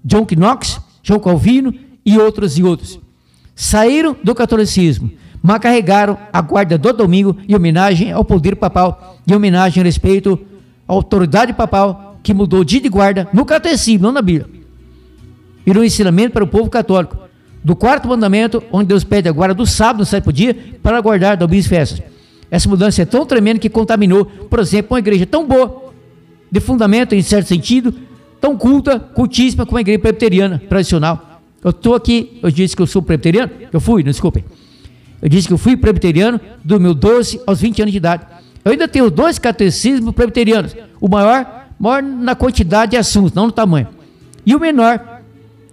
John Knox, João Calvino e outros. Saíram do catolicismo, mas carregaram a guarda do domingo em homenagem ao poder papal, em homenagem a respeito à autoridade papal, que mudou o dia de guarda no catecismo, não na Bíblia, e no ensinamento para o povo católico, do quarto mandamento, onde Deus pede a guarda do sábado, no sétimo dia, para guardar domingos e festas. Essa mudança é tão tremenda que contaminou, por exemplo, uma igreja tão boa, de fundamento em certo sentido, tão culta, cultíssima, como a igreja presbiteriana tradicional. Eu estou aqui, eu disse que eu sou presbiteriano, eu disse que eu fui presbiteriano do meu 12 aos 20 anos de idade. Eu ainda tenho 2 catecismos presbiterianos, o maior na quantidade de assuntos, não no tamanho, e o menor,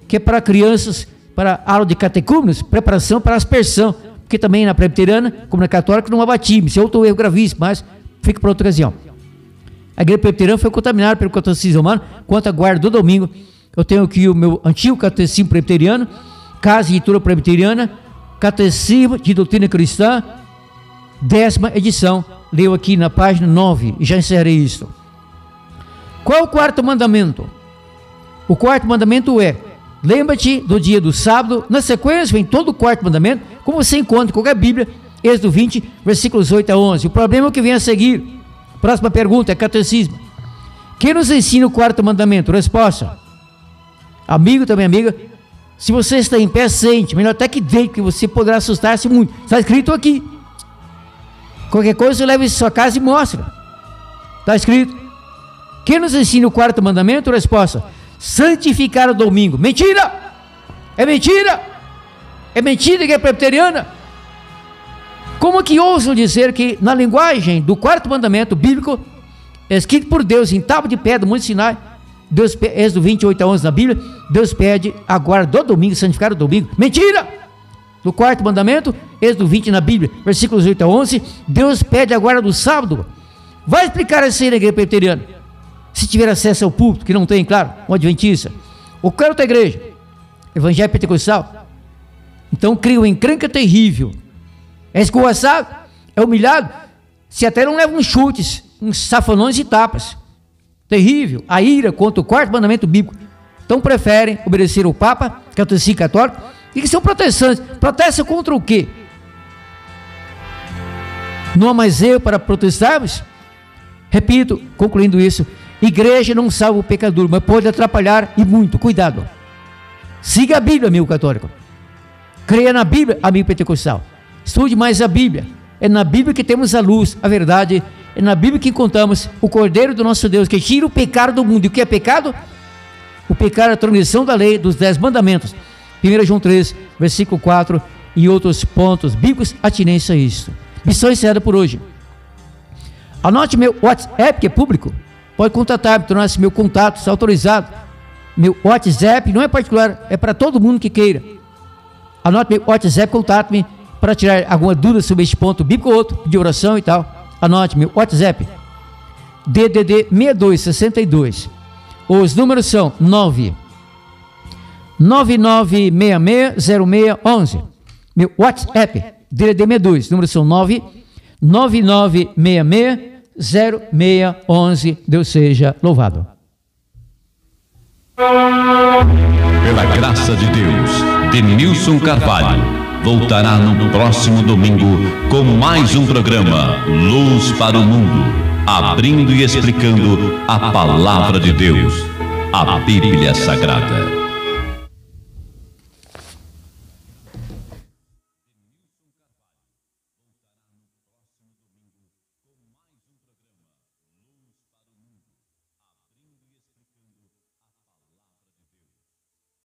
que é para crianças, para aula de catecúmenos, preparação para aspersão, porque também na presbiteriana, como na católica, não há batismo. Isso é outro erro gravíssimo, mas fica para outra ocasião. A igreja presbiteriana foi contaminada pelo catecismo romano. Quanto à guarda do domingo, eu tenho aqui o meu antigo catecismo presbiteriano, Casa de Leitura Presbiteriana, Catecismo de Doutrina Cristã, 10ª edição, leio aqui na página 9, e já encerrei isso. Qual é o quarto mandamento? O quarto mandamento é: lembra-te do dia do sábado. Na sequência vem todo o quarto mandamento, como você encontra em qualquer Bíblia, Êxodo 20, versículos 8 a 11. O problema é o que vem a seguir. Próxima pergunta é catecismo. Quem nos ensina o quarto mandamento? Resposta: amigo, também amiga, se você está em pé, sente, melhor até que deite, que você poderá assustar-se muito. Está escrito aqui. Qualquer coisa você leva em sua casa e mostra. Está escrito. Quem nos ensina o quarto mandamento? Resposta: santificar o domingo. Mentira! É mentira! É mentira que é presbiteriana. Como que ousam dizer que na linguagem do quarto mandamento bíblico, escrito por Deus em tábua de pedra, Monte Sinai, Deus, Êxodo 28 a 11 na Bíblia, Deus pede a guarda do domingo, santificar o domingo. Mentira! Do quarto mandamento, Êxodo 20 na Bíblia, versículos 8 a 11, Deus pede a guarda do sábado. Vai explicar isso aí na igreja presbiteriana, se tiver acesso ao púlpito, que não tem, claro, um adventista, ou qualquer outra igreja, Evangelho Pentecostal. Então cria uma encrenca terrível, é escorraçado, é humilhado, se até não leva uns chutes, uns safanões e tapas. Terrível, a ira contra o quarto mandamento bíblico. Então preferem obedecer ao Papa, catecismo católico, e que são protestantes. Protestam contra o quê? Não há mais erro para protestarmos? Repito, concluindo isso, igreja não salva o pecador, mas pode atrapalhar e muito. Cuidado. Siga a Bíblia, amigo católico. Creia na Bíblia, amigo pentecostal. Estude mais a Bíblia. É na Bíblia que temos a luz, a verdade. É na Bíblia que encontramos o Cordeiro do nosso Deus, que tira o pecado do mundo. E o que é pecado? O pecado é a transgressão da lei, dos 10 mandamentos. 1 João 3, versículo 4 e outros pontos bíblicos atinentes a isso. Missão encerrada por hoje. Anote meu WhatsApp, que é público. Pode contatar-me, tornar-se meu contato, está autorizado. Meu WhatsApp não é particular, é para todo mundo que queira. Anote meu WhatsApp, contate-me para tirar alguma dúvida sobre este ponto bíblico ou outro, de oração e tal. Anote meu WhatsApp, DDD 6262. Os números são 999660611. Meu WhatsApp, DDD 62, números são 999660611. Deus seja louvado. Pela graça de Deus, Denilson Carvalho voltará no próximo domingo com mais um programa Luz para o Mundo, abrindo e explicando a Palavra de Deus, a Bíblia Sagrada.